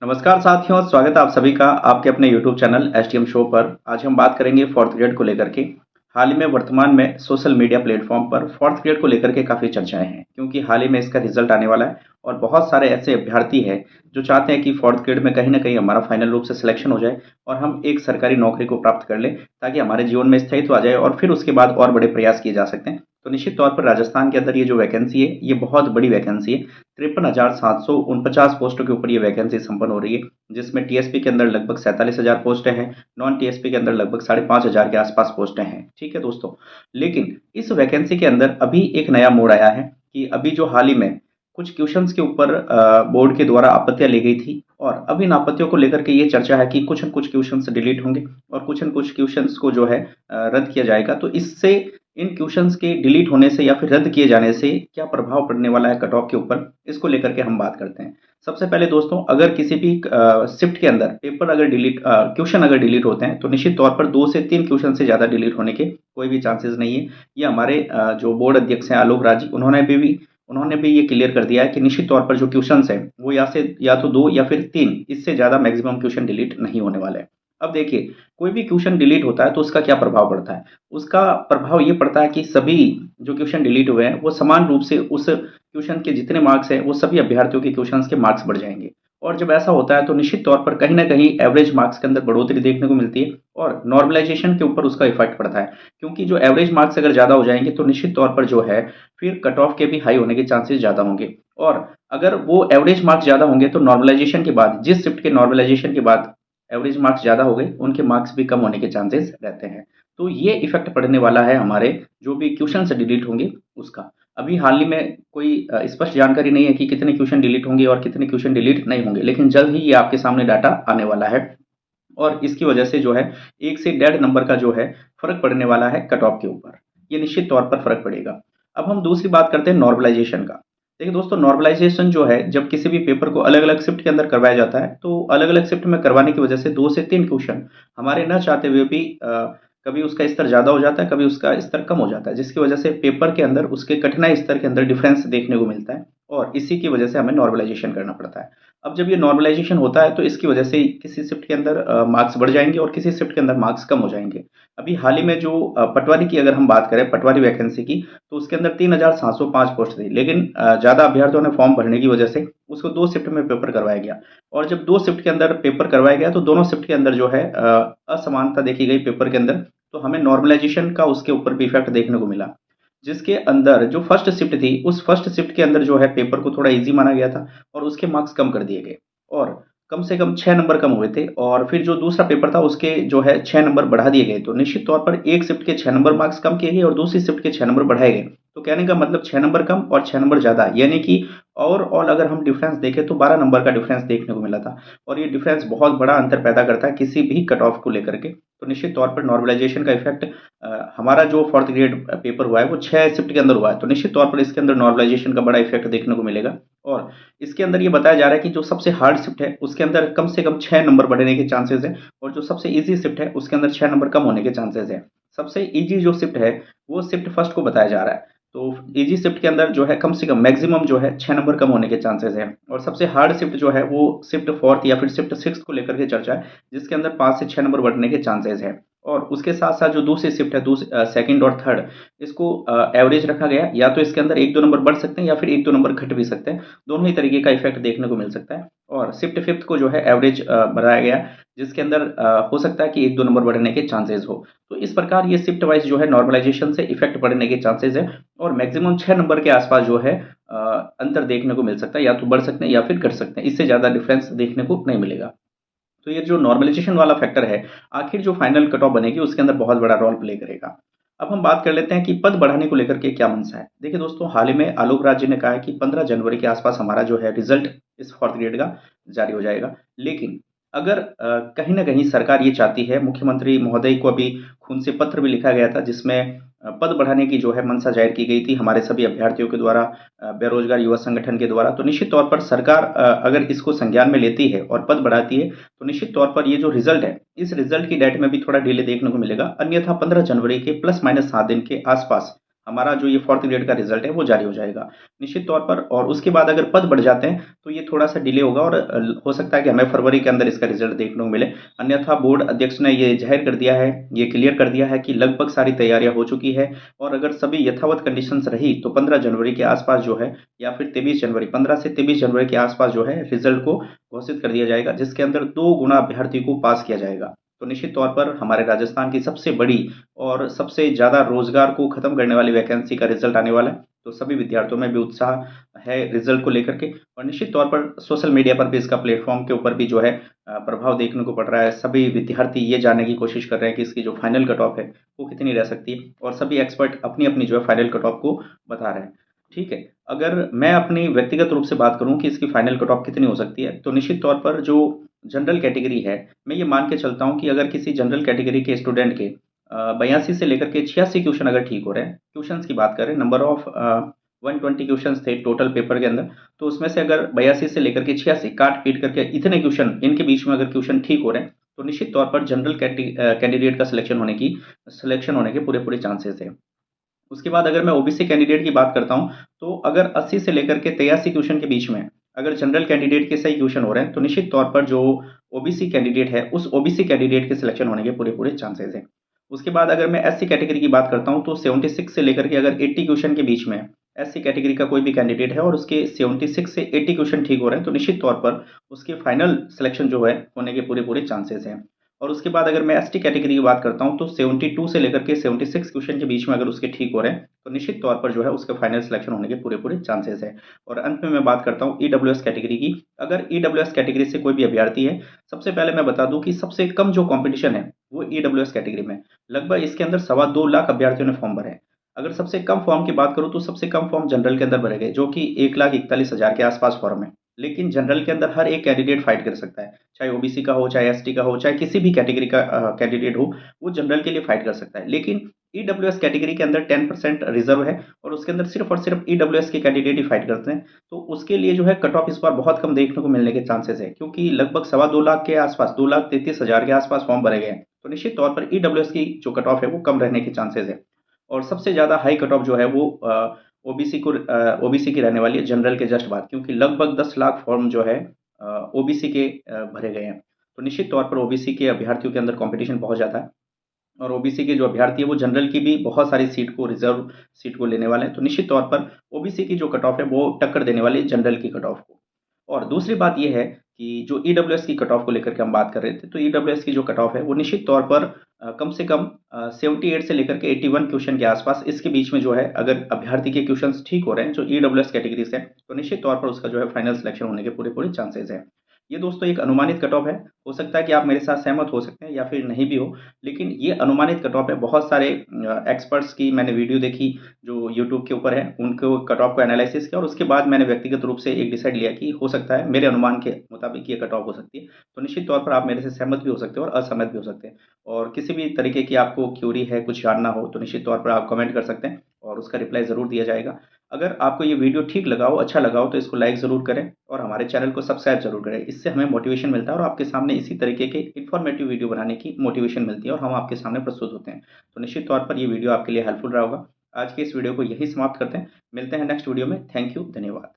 नमस्कार साथियों, स्वागत है आप सभी का आपके अपने यूट्यूब चैनल एसटीएम शो पर। आज हम बात करेंगे फोर्थ ग्रेड को लेकर के। हाल ही में वर्तमान में सोशल मीडिया प्लेटफॉर्म पर फोर्थ ग्रेड को लेकर के काफ़ी चर्चाएं हैं, क्योंकि हाल ही में इसका रिजल्ट आने वाला है और बहुत सारे ऐसे अभ्यर्थी हैं जो चाहते हैं कि फोर्थ ग्रेड में कहीं ना कहीं हमारा फाइनल रूप से सिलेक्शन हो जाए और हम एक सरकारी नौकरी को प्राप्त कर लें, ताकि हमारे जीवन में स्थायित्व आ जाए और फिर उसके बाद और बड़े प्रयास किए जा सकते हैं। तो निश्चित तौर पर राजस्थान के अंदर ये जो वैकेंसी है, ये बहुत बड़ी वैकेंसी है। 53,749 पोस्टों के ऊपर ये वैकेंसी संपन्न हो रही है, जिसमें टीएसपी के अंदर लगभग 47,000 पोस्टें हैं, नॉन टीएसपी के अंदर लगभग 5,500 के आसपास पोस्टें हैं। ठीक है दोस्तों, लेकिन इस वैकेंसी के अंदर अभी एक नया मोड़ आया है कि अभी जो हाल ही में कुछ क्वेश्चंस के ऊपर बोर्ड के द्वारा आपत्तियां ली गई थी, और अब इन आपत्तियों को लेकर के ये चर्चा है कि कुछ न कुछ क्वेश्चंस डिलीट होंगे और कुछ न कुछ क्वेश्चंस को जो है रद्द किया जाएगा। तो इससे इन क्वेश्चंस के डिलीट होने से या फिर रद्द किए जाने से क्या प्रभाव पड़ने वाला है कट ऑफ के ऊपर, इसको लेकर के हम बात करते हैं। सबसे पहले दोस्तों, अगर किसी भी शिफ्ट के अंदर पेपर अगर डिलीट क्वेश्चन अगर डिलीट होते हैं, तो निश्चित तौर पर 2 से 3 क्वेश्चन से ज़्यादा डिलीट होने के कोई भी चांसेस नहीं है। ये हमारे जो बोर्ड अध्यक्ष हैं आलोक राज जी, उन्होंने भी ये क्लियर कर दिया है कि निश्चित तौर पर जो क्वेश्चंस हैं वो या तो 2 या फिर 3, इससे ज़्यादा मैक्सिमम क्वेश्चन डिलीट नहीं होने वाले हैं। अब देखिए, कोई भी क्वेश्चन डिलीट होता है तो उसका क्या प्रभाव पड़ता है? उसका प्रभाव ये पड़ता है कि सभी जो क्वेश्चन डिलीट हुए हैं वो समान रूप से उस क्वेश्चन के जितने मार्क्स हैं वो सभी अभ्यर्थियों के क्वेश्चंस के मार्क्स बढ़ जाएँगे। और जब ऐसा होता है तो निश्चित तौर पर कहीं न कहीं एवरेज मार्क्स के अंदर बढ़ोतरी देखने को मिलती है और नॉर्मलाइज़ेशन के ऊपर उसका इफ़ेक्ट पड़ता है। क्योंकि जो एवरेज मार्क्स अगर ज़्यादा हो जाएँगे तो निश्चित तौर पर जो है फिर कट ऑफ के भी हाई होने के चांसेस ज़्यादा होंगे। और अगर वो एवरेज मार्क्स ज़्यादा होंगे तो नॉर्मलाइज़ेशन के बाद जिस शिफ्ट के नॉर्मलाइज़ेशन के बाद एवरेज मार्क्स ज़्यादा हो गए, उनके मार्क्स भी कम होने के चांसेस रहते हैं। तो ये इफ़ेक्ट पड़ने वाला है हमारे जो भी क्वेश्चन्स डिलीट होंगे उसका। अभी हाल ही में कोई स्पष्ट जानकारी नहीं है कि कितने क्वेश्चन डिलीट होंगे और कितने क्वेश्चन डिलीट नहीं होंगे, लेकिन जल्द ही ये आपके सामने डाटा आने वाला है और इसकी वजह से जो है 1 से 1.5 नंबर का जो है फ़र्क पड़ने वाला है कट ऑफ के ऊपर। ये निश्चित तौर पर फ़र्क पड़ेगा। अब हम दूसरी बात करते हैं नॉर्मलाइज़ेशन का। देखिए दोस्तों, नॉर्मलाइज़ेशन जो है जब किसी भी पेपर को अलग-अलग शिफ्ट के अंदर करवाया जाता है, तो अलग-अलग शिफ्ट में करवाने की वजह से 2 से 3 क्वेश्चन हमारे ना चाहते हुए भी कभी उसका स्तर ज़्यादा हो जाता है, कभी उसका स्तर कम हो जाता है, जिसकी वजह से पेपर के अंदर उसके कठिनाई स्तर के अंदर डिफ़रेंस देखने को मिलता है और इसी की वजह से हमें नॉर्मलाइज़ेशन करना पड़ता है। अब जब ये नॉर्मलाइज़ेशन होता है तो इसकी वजह से किसी शिफ्ट के अंदर मार्क्स बढ़ जाएँगे और किसी शिफ्ट के अंदर मार्क्स कम हो जाएँगे। अभी हाल ही में जो पटवारी की अगर हम बात करें, पटवारी वैकेंसी की, तो उसके अंदर 3,705 पोस्ट थी, लेकिन ज़्यादा अभ्यर्थियों ने फॉर्म भरने की वजह से उसको 2 शिफ्ट में पेपर करवाया गया और जब 2 शिफ्ट के अंदर पेपर करवाया गया तो दोनों शिफ्ट के अंदर जो है असमानता देखी गई पेपर के अंदर, तो हमें नॉर्मलाइज़ेशन का उसके ऊपर भी इफ़ेक्ट देखने को मिला। जिसके अंदर जो फर्स्ट शिफ्ट थी, उस फर्स्ट शिफ्ट के अंदर जो है पेपर को थोड़ा ईज़ी माना गया था और उसके मार्क्स कम कर दिए गए और कम से कम 6 नंबर कम हुए थे और फिर जो दूसरा पेपर था उसके जो है 6 नंबर बढ़ा दिए गए। तो निश्चित तौर पर एक शिफ्ट के 6 नंबर मार्क्स कम किए गए और दूसरी शिफ्ट के 6 नंबर बढ़ाए गए। तो कहने का मतलब 6 नंबर कम और 6 नंबर ज़्यादा, यानी कि ओवरऑल अगर हम डिफरेंस देखें तो 12 नंबर का डिफरेंस देखने को मिला था और ये डिफरेंस बहुत बड़ा अंतर पैदा करता है किसी भी कट ऑफ को लेकर के। तो निश्चित तौर पर नॉर्मलाइज़ेशन का इफ़ेक्ट हमारा जो फोर्थ ग्रेड पेपर हुआ है वो 6 शिफ्ट के अंदर हुआ है, तो निश्चित तौर पर इसके अंदर नॉर्मलाइज़ेशन का बड़ा इफ़ेक्ट देखने को मिलेगा और इसके अंदर ये बताया जा रहा है कि जो सबसे हार्ड शिफ्ट है उसके अंदर कम से कम 6 नंबर बढ़ने के चांसेज़ हैं और जो सबसे ईज़ी शिफ्ट है उसके अंदर 6 नंबर कम होने के चांसेज़ हैं। सबसे ईज़ी जो शिफ्ट है वो शिफ्ट फर्स्ट को बताया जा रहा है। तो ईज़ी शिफ्ट के अंदर जो है कम से कम मैक्सिमम जो है 6 नंबर कम होने के चांसेज़ हैं और सबसे हार्ड शिफ्ट जो है वो शिफ्ट फोर्थ या फिर शिफ्ट सिक्स्थ को लेकर के चर्चा है, जिसके अंदर 5 से 6 नंबर बढ़ने के चांसेज़ हैं। और उसके साथ-साथ जो दूसरी शिफ्ट है सेकंड और थर्ड, इसको एवरेज रखा गया है, या तो इसके अंदर 1-2 नंबर बढ़ सकते हैं या फिर 1-2 नंबर घट भी सकते हैं। दोनों ही तरीके का इफ़ेक्ट देखने को मिल सकता है और शिफ्ट फिफ्थ को जो है एवरेज बनाया गया है, जिसके अंदर हो सकता है कि 1-2 नंबर बढ़ने के चांसेज़ हो। तो इस प्रकार ये शिफ्ट वाइज़ जो है नॉर्मलाइज़ेशन से इफ़ेक्ट पड़ने के चांसेज़ हैं और मैक्सिमम 6 नंबर के आस-पास जो है अंतर देखने को मिल सकता है, या तो बढ़ सकते हैं या फिर घट सकते हैं। इससे ज़्यादा डिफरेंस देखने को नहीं मिलेगा। तो ये जो नॉर्मलाइज़ेशन वाला फैक्टर है, आखिर जो फाइनल कट ऑफ बनेगी उसके अंदर बहुत बड़ा रोल प्ले करेगा। अब हम बात कर लेते हैं कि पद बढ़ाने को लेकर के क्या मंशा है। देखिए दोस्तों, हाल ही में आलोक राज जी ने कहा है कि 15 जनवरी के आस-पास हमारा जो है रिज़ल्ट इस फोर्थ ग्रेड का जारी हो जाएगा। लेकिन अगर कहीं न कहीं सरकार ये चाहती है, मुख्यमंत्री महोदय को अभी खून से पत्र भी लिखा गया था जिसमें पद बढ़ाने की जो है मंशा ज़ाहिर की गई थी हमारे सभी अभ्यर्थियों के द्वारा, बेरोज़गार युवा संगठन के द्वारा। तो निश्चित तौर पर सरकार अगर इसको संज्ञान में लेती है और पद बढ़ाती है, तो निश्चित तौर पर ये जो रिज़ल्ट है, इस रिज़ल्ट की डेट में भी थोड़ा डिले देखने को मिलेगा। अन्यथा 15 जनवरी के प्लस माइनस 7 दिन के आसपास हमारा जो ये 4th ग्रेड का रिज़ल्ट है वो जारी हो जाएगा, निश्चित तौर पर। और उसके बाद अगर पद बढ़ जाते हैं, तो ये थोड़ा-सा डिले होगा और हो सकता है कि हमें फरवरी के अंदर इसका रिज़ल्ट देखने को मिले। अन्यथा बोर्ड अध्यक्ष ने ये ज़ाहिर कर दिया है, ये क्लियर कर दिया है कि लगभग सारी तैयारियाँ हो चुकी है और अगर सभी यथावत कंडीशंस रही, तो 15 जनवरी के आस-पास जो है या फिर 23 जनवरी 15 से 23 जनवरी के आस-पास जो है रिज़ल्ट को घोषित कर दिया जाएगा, जिसके अंदर 2 गुना अभ्यर्थी को पास किया जाएगा। तो निश्चित तौर पर हमारे राजस्थान की सबसे बड़ी और सबसे ज़्यादा रोज़गार को खत्म करने वाली वैकेंसी का रिज़ल्ट आने वाला है। तो सभी विद्यार्थियों में भी उत्साह है रिज़ल्ट को लेकर के और निश्चित तौर पर सोशल मीडिया पर भी इसका प्लेटफ़ॉर्म के ऊपर भी जो है प्रभाव देखने को पड़ रहा है। सभी विद्यार्थी ये जानने की कोशिश कर रहे हैं कि इसकी जो फाइनल कट ऑफ है, वो कितनी रह सकती है और सभी एक्सपर्ट अपनी-अपनी जो है फाइनल कट ऑफ को बता रहे हैं। ठीक है, अगर मैं अपनी व्यक्तिगत रूप से बात करूँ कि इसकी फाइनल कट ऑफ कितनी हो सकती है, तो निश्चित तौर पर जो जनरल कैटेगरी है, मैं ये मान के चलता हूँ कि अगर किसी जनरल कैटेगरी के स्टूडेंट के 82 से लेकर के 86 क्वेश्चन अगर ठीक हो रहे हैं, क्वेश्चन्स की बात करें नंबर ऑफ 120 क्वेश्चन्स थे टोटल पेपर के अंदर, तो उसमें से अगर 82 से लेकर के 86 काट-पीट करके इतने क्वेश्चन इनके बीच में अगर क्वेश्चन ठीक हो रहे हैं, तो निश्चित तौर पर जनरल कैंडिडेट का सिलेक्शन होने के पूरे-पूरे चांसेस हैं। उसके बाद अगर मैं ओबीसी कैंडिडेट की बात करता हूँ, तो अगर 80 से लेकर के 83 क्वेश्चन के बीच में अगर जनरल कैंडिडेट के सही क्वेश्चन हो रहे हैं, तो निश्चित तौर पर जो ओबीसी कैंडिडेट है, उस ओबीसी कैंडिडेट के सिलेक्शन होने के पूरे-पूरे चांसेस हैं। उसके बाद अगर मैं एससी कैटेगरी की बात करता हूँ, तो 76 से लेकर के अगर 80 क्वेश्चन के बीच में एससी कैटेगरी का कोई भी कैंडिडेट है और उसके 76 से 80 क्वेश्चन ठीक हो रहे हैं, तो निश्चित तौर पर उसके फाइनल सिलेक्शन जो है होने के पूरे-पूरे चांसेस हैं। और उसके बाद अगर मैं एसटी कैटेगरी की बात करता हूँ, तो 72 से लेकर के 76 क्वेश्चन के बीच में अगर उसके ठीक हो रहे हैं, तो निश्चित तौर पर जो है उसका फाइनल सिलेक्शन होने के पूरे-पूरे चांसेस हैं। और अंत में मैं बात करता हूँ ईडब्ल्यूएस कैटेगरी की। अगर ईडब्ल्यूएस कैटेगरी से कोई भी अभ्यर्थी है, सबसे पहले मैं बता दूँ कि सबसे कम जो कॉम्पिटिशन है, वो ईडब्ल्यूएस कैटेगरी में। लगभग इसके अंदर सवा 2 लाख अभ्यर्थियों ने फॉर्म भरे हैं। अगर सबसे कम फॉर्म की बात करूँ, तो सबसे कम फॉर्म जनरल के अंदर भरे गए, जो कि 1,41,000 के आस-पास फॉर्म है। लेकिन जनरल के अंदर हर एक कैंडिडेट फाइट कर सकता है। चाहे ओबीसी का हो, चाहे एसटी का हो, चाहे किसी भी कैटेगरी का कैंडिडेट हो, वो जनरल के लिए फाइट कर सकता है। लेकिन ईडब्ल्यूएस कैटेगरी के अंदर 10% रिज़र्व है और उसके अंदर सिर्फ़ और सिर्फ़ ईडब्ल्यूएस के कैंडिडेट ही फाइट करते हैं। तो उसके लिए जो है कट ऑफ इस बार बहुत कम देखने को मिलने के चांसेस है, क्योंकि लगभग सवा 2 लाख के आस-पास 2,33,000 के आस-पास फॉर्म भरे गए हैं। तो निश्चित तौर पर ईडब्ल्यूएस की जो कट ऑफ है, वो कम रहने के चांसेस है। और सबसे ज़्यादा हाई कट ऑफ जो है वो ओबीसी की रहने वाली है जनरल के जस्ट बाद, क्योंकि लगभग 10 लाख फॉर्म जो है ओबीसी के भरे गए हैं। तो निश्चित तौर पर ओबीसी के अभ्यर्थियों के अंदर कॉम्पिटिशन बहुत ज़्यादा है और ओबीसी के जो अभ्यर्थी है वो जनरल की भी बहुत सारी सीट को रिज़र्व सीट को लेने वाले हैं। तो निश्चित तौर पर ओबीसी की जो कट ऑफ है वो टक्कर देने वाली है जनरल की कट ऑफ को। और दूसरी बात ये है कि जो ईडब्ल्यूएस की कट ऑफ को लेकर के हम बात कर रहे थे, तो ईडब्ल्यूएस की जो कट ऑफ है वो निश्चित तौर पर कम से कम 78 से लेकर के 81 क्वेश्चन के आसपास इसके बीच में जो है अगर अभ्यर्थी के क्वेश्चंस ठीक हो रहे हैं जो ईडब्ल्यूएस कैटेगरी से, तो निश्चित तौर पर उसका जो है फाइनल सिलेक्शन होने के पूरे-पूरे चांसेस हैं। ये दोस्तों एक अनुमानित कट ऑफ है, हो सकता है कि आप मेरे साथ सहमत हो सकते हैं या फिर नहीं भी हो, लेकिन ये अनुमानित कट ऑफ है। बहुत सारे एक्सपर्ट्स की मैंने वीडियो देखी जो यूट्यूब के ऊपर है, उनको कट ऑफ को एनालिसिस किया और उसके बाद मैंने व्यक्तिगत रूप से एक डिसाइड लिया कि हो सकता है मेरे अनुमान के मुताबिक ये कट ऑफ हो सकती है। तो निश्चित तौर पर आप मेरे से सहमत भी हो सकते हो और असहमत भी हो सकते हैं। और किसी भी तरीके की आपको क्वेरी है, कुछ जानना हो, तो निश्चित तौर पर आप कमेंट कर सकते हैं और उसका रिप्लाई ज़रूर दिया जाएगा। अगर आपको ये वीडियो ठीक लगा हो, अच्छा लगा हो, तो इसको लाइक ज़रूर करें और हमारे चैनल को सब्सक्राइब ज़रूर करें। इससे हमें मोटिवेशन मिलता है और आपके सामने इसी तरीके के इन्फॉर्मेटिव वीडियो बनाने की मोटिवेशन मिलती है और हम आपके सामने प्रस्तुत होते हैं। तो निश्चित तौर पर ये वीडियो आपके लिए हेल्पफुल रहा होगा। आज के इस वीडियो को यहीं समाप्त करते हैं। मिलते हैं नेक्स्ट वीडियो में। थैंक यू, धन्यवाद।